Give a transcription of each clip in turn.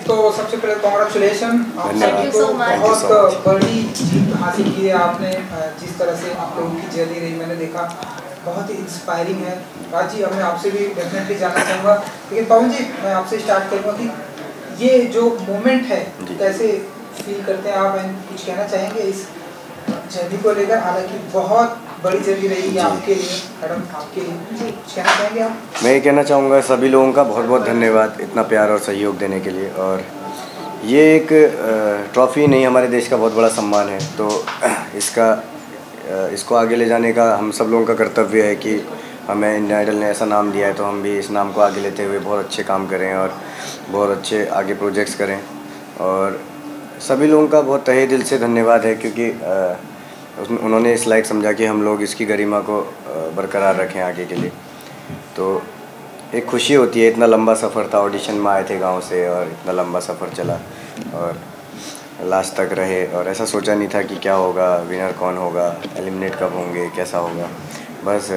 तो सबसे पहले कॉन्ग्रेचुलेशन, धन्यवाद। बहुत बड़ी जीत हासिल की है आपने। जिस तरह से आप लोगों की जर्नी रही मैंने देखा, बहुत ही इंस्पायरिंग है। राज जी, अब मैं आपसे भी डेफिनेटली जानना चाहूँगा, लेकिन पवन जी मैं आपसे स्टार्ट करूँगा कि ये जो मोमेंट है कैसे फील करते हैं आप, एंड कुछ कहना चाहेंगे इस जर्नी को लेकर? हालांकि बहुत बड़ी जर्नी रही है आपके लिए, मैडम आपके लिए, कुछ कहना चाहेंगे आप? मैं ये कहना चाहूँगा सभी लोगों का बहुत बहुत धन्यवाद इतना प्यार और सहयोग देने के लिए। और ये एक ट्रॉफ़ी नहीं, हमारे देश का बहुत बड़ा सम्मान है। तो इसको आगे ले जाने का हम सब लोगों का कर्तव्य है कि हमें इंडियन आइडल ने ऐसा नाम दिया है, तो हम भी इस नाम को आगे लेते हुए बहुत अच्छे काम करें और बहुत अच्छे आगे प्रोजेक्ट्स करें। और सभी लोगों का बहुत तहे दिल से धन्यवाद है, क्योंकि उन्होंने इस लायक समझा कि हम लोग इसकी गरिमा को बरकरार रखें आगे के लिए। तो एक खुशी होती है, इतना लंबा सफ़र था, ऑडिशन में आए थे गांव से और इतना लंबा सफ़र चला और लास्ट तक रहे। और ऐसा सोचा नहीं था कि क्या होगा, विनर कौन होगा, एलिमिनेट कब होंगे, कैसा होगा। बस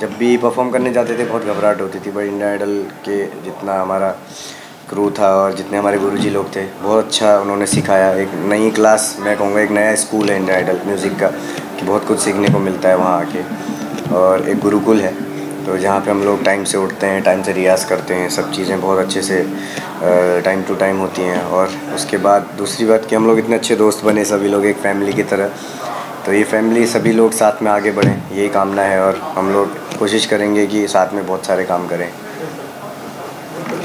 जब भी परफॉर्म करने जाते थे बहुत घबराहट होती थी, बट इंडियन आइडल के जितना हमारा क्रू था और जितने हमारे गुरुजी लोग थे, बहुत अच्छा उन्होंने सिखाया। एक नई क्लास, मैं कहूँगा एक नया स्कूल है इंडियन आइडल म्यूज़िक का, कि बहुत कुछ सीखने को मिलता है वहाँ आके। और एक गुरुकुल है, तो जहाँ पे हम लोग टाइम से उठते हैं, टाइम से रियाज़ करते हैं, सब चीज़ें बहुत अच्छे से टाइम टू टाइम होती हैं। और उसके बाद दूसरी बात कि हम लोग इतने अच्छे दोस्त बने, सभी लोग एक फैमिली की तरह। तो ये फैमिली सभी लोग साथ में आगे बढ़ें, यही कामना है। और हम लोग कोशिश करेंगे कि साथ में बहुत सारे काम करें।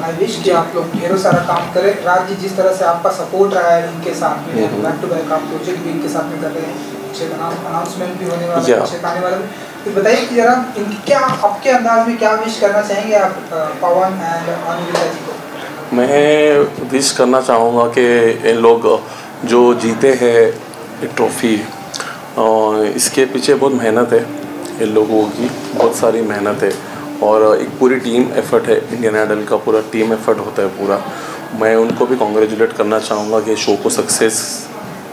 आई विश कि आप लोग ढेरों सारा काम करें। राज जी, जिस तरह से आपका सपोर्ट रहा है इनके साथ में, बैक टू बैक आप प्रोजेक्ट भी इनके साथ में कर रहे हैं, अच्छे अनाउंसमेंट भी होने वाले हैं, अच्छे आने वाले हैं, तो बताइए कि जरा इनकी क्या आपके अंदाज में क्या विश करना चाहेंगे आप पवन एंड अनुरिता जी को? मैं विश करना चाहूँगा कि ये लोग जो जीते हैं ट्रॉफ़ी, इसके पीछे बहुत मेहनत है, इन लोगों की बहुत सारी मेहनत है और एक पूरी टीम एफर्ट है। इंडियन आइडल का पूरा टीम एफर्ट होता है पूरा। मैं उनको भी कॉन्ग्रेचुलेट करना चाहूँगा कि शो को सक्सेस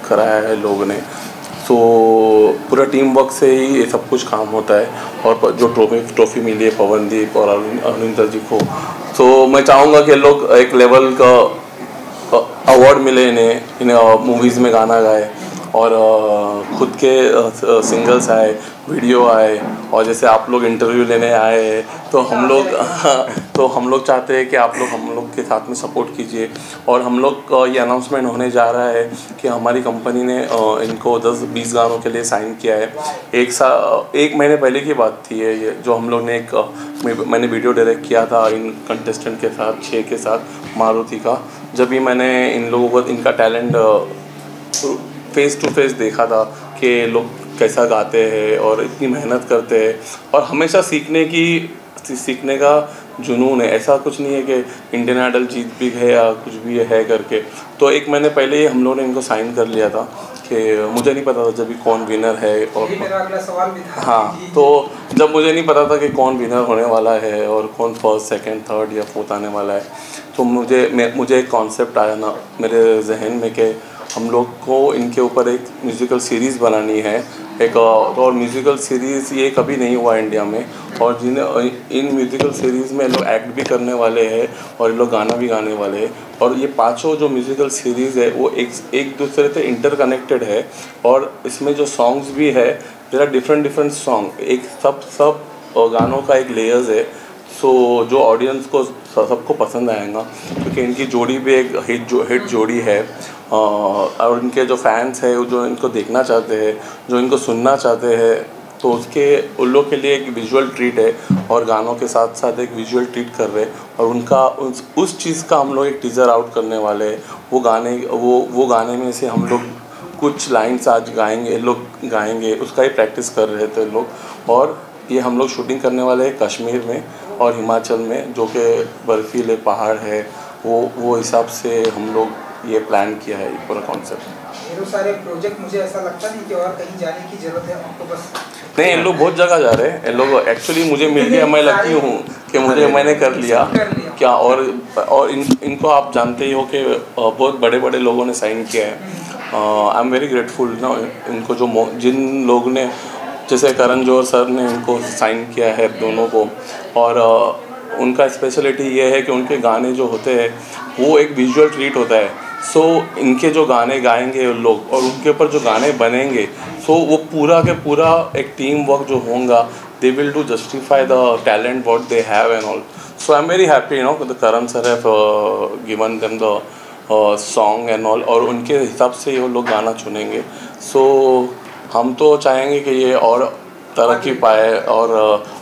कराया है लोगों ने। तो पूरा टीम वर्क से ही ये सब कुछ काम होता है। और जो ट्रॉफ़ी मिली है पवनदीप और अनुरिता जी को, तो मैं चाहूँगा कि लोग एक लेवल का अवार्ड मिले इन्हें मूवीज़ में गाना गाए और खुद के सिंगल्स आए, वीडियो आए, और जैसे आप लोग इंटरव्यू लेने आए हैं तो हम लोग चाहते हैं कि आप लोग हम लोग के साथ में सपोर्ट कीजिए। और हम लोग ये अनाउंसमेंट होने जा रहा है कि हमारी कंपनी ने इनको 10-20 गानों के लिए साइन किया है। एक महीने पहले की बात थी ये, जो हम लोग ने मैंने वीडियो डायरेक्ट किया था इन कंटेस्टेंट के साथ, 6 के साथ, मारुति का। जब भी मैंने इन लोगों को इनका टैलेंट फेस टू फेस देखा था कि लोग कैसा गाते हैं और इतनी मेहनत करते हैं और हमेशा सीखने का जुनून है। ऐसा कुछ नहीं है कि इंडियन आइडल जीत भी है या कुछ भी है करके। तो एक महीने पहले ही हम लोगों ने इनको साइन कर लिया था कि मुझे नहीं पता था जब भी कौन विनर है। और मेरा अगला सवाल भी था। हाँ, तो जब मुझे नहीं पता था कि कौन विनर होने वाला है और कौन फर्स्ट, सेकंड, थर्ड या फोर्थ आने वाला है, तो मुझे एक कॉन्सेप्ट आया ना मेरे जहन में कि हम लोग को इनके ऊपर एक म्यूज़िकल सीरीज़ बनानी है। और म्यूज़िकल सीरीज़ ये कभी नहीं हुआ इंडिया में, और इन म्यूज़िकल सीरीज़ में लोग एक्ट भी करने वाले हैं और लोग गाना भी गाने वाले हैं। और ये पांचों जो म्यूज़िकल सीरीज़ है वो एक दूसरे से इंटरकनेक्टेड है। और इसमें जो सॉन्ग्स भी है, देयर आर डिफरेंट सॉन्ग, एक सब गानों का एक लेयर्स है। सो जो ऑडियंस को सबको पसंद आएगा, क्योंकि इनकी जोड़ी भी एक हिट जोड़ी है। और इनके जो फैंस हैं, जो इनको देखना चाहते हैं, जो इनको सुनना चाहते हैं, तो उन लोग के लिए एक विजुअल ट्रीट है और गानों के साथ साथ एक विजुअल ट्रीट कर रहे हैं। और उनका उस चीज़ का हम लोग एक टीज़र आउट करने वाले हैं। वो गाने में से हम लोग कुछ लाइन्स आज गाएंगे, उसका ही प्रैक्टिस कर रहे थे लोग। और ये हम लोग शूटिंग करने वाले हैं कश्मीर में और हिमाचल में, जो कि बर्फीले पहाड़ है। वो हिसाब से हम लोग ये प्लान किया है, ये पूरा कॉन्सेप्ट। ढेरों सारे प्रोजेक्ट, मुझे ऐसा लगता नहीं कि और कहीं जाने की ज़रूरत है आपको, बस नहीं, इन लोग बहुत जगह जा रहे हैं। इन लोग एक्चुअली मुझे मिल गया, मैं लकी हूँ कि मैंने कर लिया क्या। और इनको आप जानते ही हो कि बहुत बड़े बड़े लोगों ने साइन किया है। आई एम वेरी ग्रेटफुल ना इनको, जिन लोगों ने, जैसे करण जौहर सर ने इनको साइन किया है दोनों को। और उनका स्पेशलिटी ये है कि उनके गाने जो होते हैं वो एक विजुअल ट्रीट होता है। सो इनके जो गाने गाएंगे लोग और उनके ऊपर जो गाने बनेंगे, सो वो पूरा के पूरा एक टीम वर्क जो होगा, they will do justify the talent what they have and all. So I am very happy the Karan sir have given them the song and all, और उनके हिसाब से वो लोग गाना चुनेंगे। सो हम तो चाहेंगे कि ये और तरक्की पाए और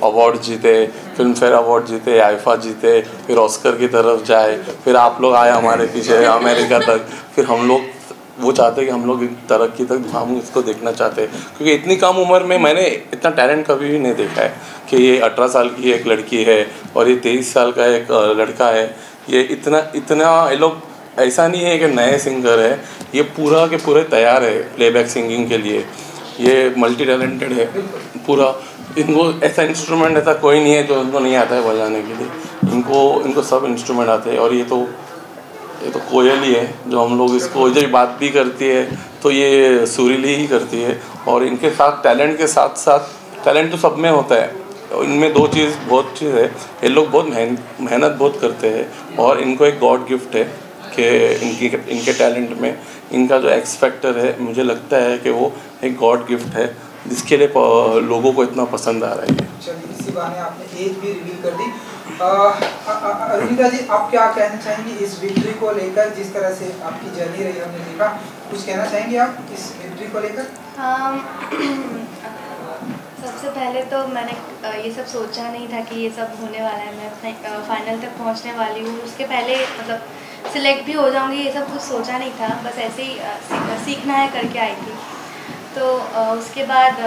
अवार्ड जीते, फिल्म फेयर अवार्ड जीते, आईफा जीते, फिर ऑस्कर की तरफ जाए, फिर आप लोग आए हमारे पीछे अमेरिका तक, फिर हम लोग वो चाहते हैं कि हम लोग तरक्की तक हम इसको देखना चाहते हैं, क्योंकि इतनी कम उम्र में मैंने इतना टैलेंट कभी भी नहीं देखा है कि ये 18 साल की एक लड़की है और ये 23 साल का एक लड़का है। ये इतना ये लोग ऐसा नहीं है कि नए सिंगर है, ये पूरा के पूरे तैयार है प्लेबैक सिंगिंग के लिए। ये मल्टी टैलेंटेड है पूरा। इनको ऐसा इंस्ट्रूमेंट ऐसा कोई नहीं है जो उनको नहीं आता है बजाने के लिए। इनको सब इंस्ट्रूमेंट आते हैं। और ये तो कोयल ही है जो हम लोग इसको जब बात भी करती है तो ये सुरीली ही करती है। और इनके साथ टैलेंट के साथ साथ टैलेंट तो सब में होता है, इनमें बहुत चीज़ है। ये लोग बहुत मेहनत बहुत करते हैं और इनको एक गॉड गिफ्ट है कि इनके टैलेंट में इनका जो एक्स फैक्टर है, मुझे लगता है कि वो एक गॉड गिफ्ट है जिसके लिए लोगों को इतना पसंद आ रहा है। चलिए, इसी बहाने आपने एज भी रिवील कर दी। अरुणिता जी, आप क्या कहना चाहेंगी इस विक्ट्री को लेकर? जिस तरह से आपकी जर्नी रही हमने देखा, कुछ कहना चाहेंगे आप इस विक्ट्री को लेकर? सबसे पहले तो मैंने ये सब सोचा नहीं था कि ये सब होने वाला है, मैं अपने फाइनल तक पहुंचने वाली हूँ। उसके पहले मतलब सिलेक्ट भी हो जाऊंगी ये सब कुछ सोचा नहीं था, बस ऐसे ही सीखना है करके आई थी। तो उसके बाद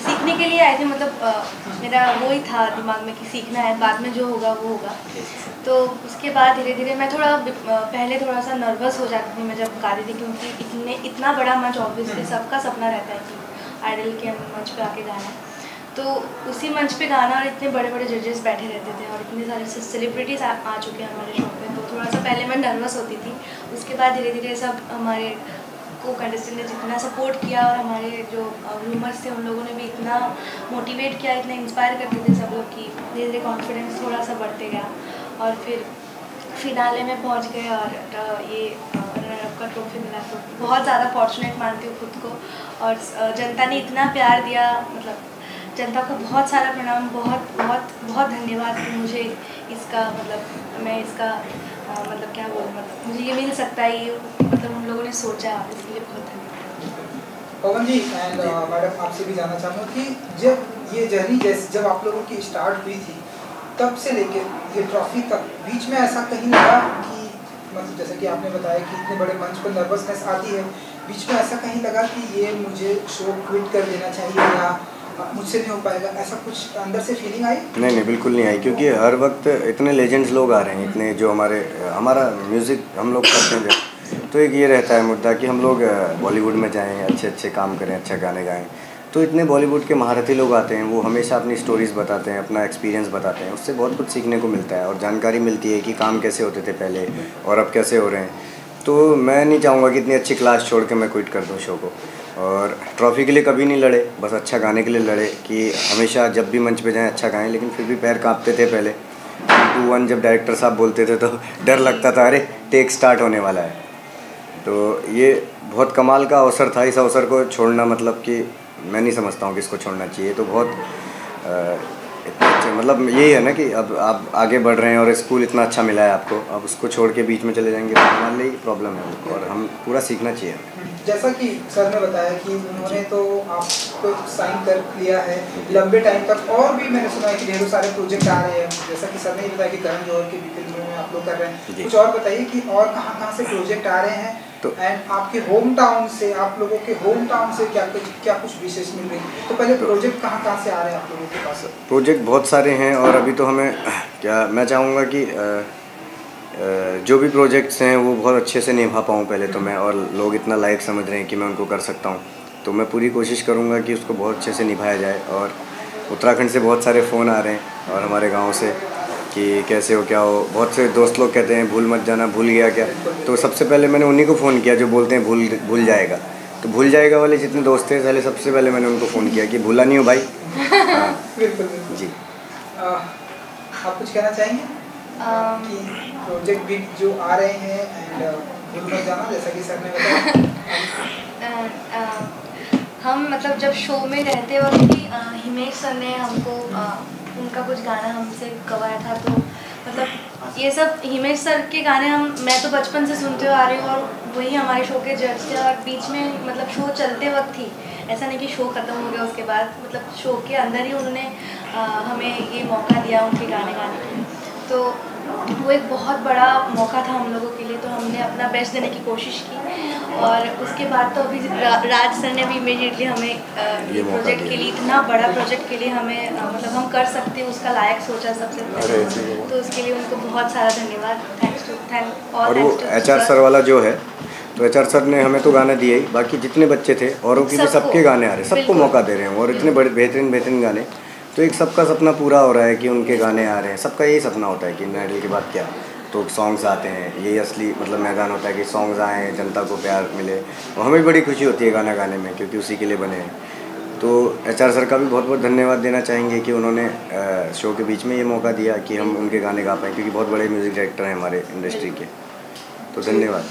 सीखने के लिए आई थी, मतलब मेरा वो ही था दिमाग में कि सीखना है, बाद में जो होगा वो होगा। तो उसके बाद धीरे धीरे मैं पहले थोड़ा सा नर्वस हो जाती थी मैं जब गाती थी, क्योंकि इतना बड़ा मंच ऑब्वियसली सबका सपना रहता है कि आइडल के मंच पे आके गाना। तो उसी मंच पे गाना और इतने बड़े बड़े जजेस बैठे रहते थे और इतने सारे सेलिब्रिटीज़ आ चुके हैं हमारे शो पे, तो थोड़ा सा पहले मैं नर्वस होती थी। उसके बाद धीरे धीरे सब हमारे को कंटेस्टेंट ने जितना सपोर्ट किया और हमारे जो व्यूमर्स थे उन लोगों ने भी इतना मोटिवेट किया, इतना इंस्पायर करते थे सब लोग कि धीरे धीरे कॉन्फिडेंस थोड़ा सा बढ़ते गया। और फिर फिनाले में पहुंच गए और ये रनर-अप का ट्रॉफी मिला, तो बहुत ज़्यादा फॉर्चुनेट मानती हूँ खुद को। और जनता ने इतना प्यार दिया, मतलब जनता को बहुत सारा प्रणाम, बहुत बहुत बहुत धन्यवाद कि मुझे इसका मतलब मैं इसका मतलब क्या बोलूँ, मतलब मुझे ये मिल सकता है, ये मतलब हम लोगों ने सोचा, इसलिए बहुत धन्यवाद। पवन जी एंड मैडम, आपसे भी जानना चाहूँगा कि जब ये जर्नी जब आप लोगों की स्टार्ट हुई थी, तब से लेके ये ट्रॉफी तक बीच में ऐसा कहीं लगा कि मतलब जैसे कि आपने बताया कि इतने बड़े मंच पर नर्वसनेस आती है, बीच में ऐसा कहीं लगा कि ये मुझे शो क्विट कर देना चाहिए या मुझसे नहीं हो पाएगा, ऐसा कुछ अंदर से फीलिंग आई? नहीं, बिल्कुल नहीं आई, क्योंकि हर वक्त इतने लेजेंड्स लोग आ रहे हैं, इतने जो हमारा म्यूज़िक हम लोग करते हैं, तो एक ये रहता है मुद्दा कि हम लोग बॉलीवुड में जाएं, अच्छे काम करें, अच्छा गाने गाएं। तो इतने बॉलीवुड के महारथी लोग आते हैं, वो हमेशा अपनी स्टोरीज़ बताते हैं, अपना एक्सपीरियंस बताते हैं, उससे बहुत कुछ सीखने को मिलता है और जानकारी मिलती है कि काम कैसे होते थे पहले और अब कैसे हो रहे हैं। तो मैं नहीं चाहूँगा कि इतनी अच्छी क्लास छोड़ के मैं क्विट कर दूँ शो को। और ट्रॉफ़ी के लिए कभी नहीं लड़े, बस अच्छा गाने के लिए लड़े कि हमेशा जब भी मंच पे जाएं अच्छा गाएं। लेकिन फिर भी पैर काँपते थे पहले, 2 1 जब डायरेक्टर साहब बोलते थे तो डर लगता था, अरे टेक स्टार्ट होने वाला है। तो ये बहुत कमाल का अवसर था, इस अवसर को छोड़ना मतलब कि मैं नहीं समझता हूँ कि इसको छोड़ना चाहिए। तो बहुत मतलब यही है ना कि अब आप आगे बढ़ रहे हैं और स्कूल इतना अच्छा मिला है आपको, अब उसको छोड़ के बीच में चले जाएंगे तो हमारे लिए प्रॉब्लम है और हम पूरा सीखना चाहिए। जैसा कि सर ने बताया कि उन्होंने तो आपको साइन कर लिया है लंबे टाइम तक, और भी मैंने सुना है कि ढेरों सारे प्रोजेक्ट आ रहे हैं। जैसा कि सर ने बताया कि करण जौहर की भी फिल्मों में आप लोग कर रहे हैं, कुछ और बताइए कि और कहाँ से प्रोजेक्ट आ रहे हैं? तो एंड आपके होम टाउन से, आप लोगों के होम टाउन से क्या कुछ विशेष मिल रही है? तो पहले प्रोजेक्ट कहाँ से आ रहे हैं आप लोगों के पास? प्रोजेक्ट बहुत सारे हैं और अभी तो हमें मैं चाहूँगा कि जो भी प्रोजेक्ट्स हैं वो बहुत अच्छे से निभा पाऊँ पहले तो मैं, और लोग इतना लायक समझ रहे हैं कि मैं उनको कर सकता हूँ, तो मैं पूरी कोशिश करूँगा कि उसको बहुत अच्छे से निभाया जाए। और उत्तराखंड से बहुत सारे फ़ोन आ रहे हैं और हमारे गाँव से कि कैसे हो, क्या हो। बहुत से दोस्त लोग कहते हैं भूल मत जाना, भूल गया क्या। तो सबसे पहले मैंने उन्हीं को फ़ोन किया जो बोलते हैं भूल जाएगा। तो भूल जाएगा वाले जितने दोस्त थे पहले, सबसे पहले मैंने उनको फ़ोन किया कि भूला नहीं हो भाई। हाँ जी। आप कुछ कहना चाहेंगे कि प्रोजेक्ट भी जो आ रहे हैं एंड भूल मत जाना जैसा कि सर ने बताया। हम मतलब जब शो में रहते वक्त ही हिमेश सर ने हमको उनका कुछ गाना हमसे गवाया था, तो मतलब ये सब हिमेश सर के गाने मैं तो बचपन से सुनते आ रही हूँ और वही हमारे शो के जज थे। और बीच में मतलब शो चलते वक्त ही, ऐसा नहीं कि शो ख़त्म हो गया उसके बाद, मतलब शो के अंदर ही उन्होंने हमें ये मौका दिया उनके गाने गाने के, तो वो एक बहुत बड़ा मौका था हम लोगों के लिए। तो हमने अपना बेस्ट देने की कोशिश की और उसके बाद तो अभी राज सर ने भी इमीडिएटली हमें ये प्रोजेक्ट के लिए, इतना बड़ा प्रोजेक्ट के लिए हमें मतलब हम कर सकते हैं उसका लायक सोचा सबसे पहले, तो उसके लिए उनको बहुत सारा धन्यवाद। और वो HR सर वाला जो है, तो HR सर ने हमें तो गाना दिया ही, बाकी जितने बच्चे थे औरों के भी सबके गाने आ रहे हैं, सबको मौका दे रहे हैं और इतने बड़े बेहतरीन गाने। तो एक सबका सपना पूरा हो रहा है कि उनके गाने आ रहे हैं। सबका यही सपना होता है कि इंडियन आइडल के बाद क्या, तो सॉन्ग्स आते हैं, यही असली मतलब मैदान होता है कि सॉन्ग्स आएँ, जनता को प्यार मिले, और हमें बड़ी खुशी होती है गाना गाने में, क्योंकि उसी के लिए बने हैं। तो HR सर का भी बहुत बहुत धन्यवाद देना चाहेंगे कि उन्होंने शो के बीच में ये मौका दिया कि हम उनके गाने गा पाएँ, क्योंकि बहुत बड़े म्यूज़िक डायरेक्टर हैं हमारे इंडस्ट्री के। तो धन्यवाद।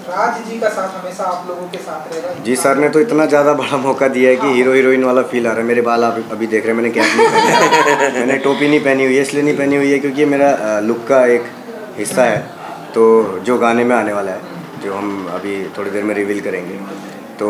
राज जी का साथ हमेशा आप लोगों के साथ रहेगा। जी, सर ने तो इतना ज़्यादा बड़ा मौका दिया है कि हीरो हीरोइन वाला फील आ रहा है। मेरे बाल आप अभी देख रहे हैं, मैंने कैप नहीं पहनी है, मैंने टोपी नहीं पहनी हुई है, इसलिए नहीं पहनी हुई है क्योंकि ये मेरा लुक का एक हिस्सा है, तो जो गाने में आने वाला है, जो हम अभी थोड़ी देर में रिवील करेंगे, तो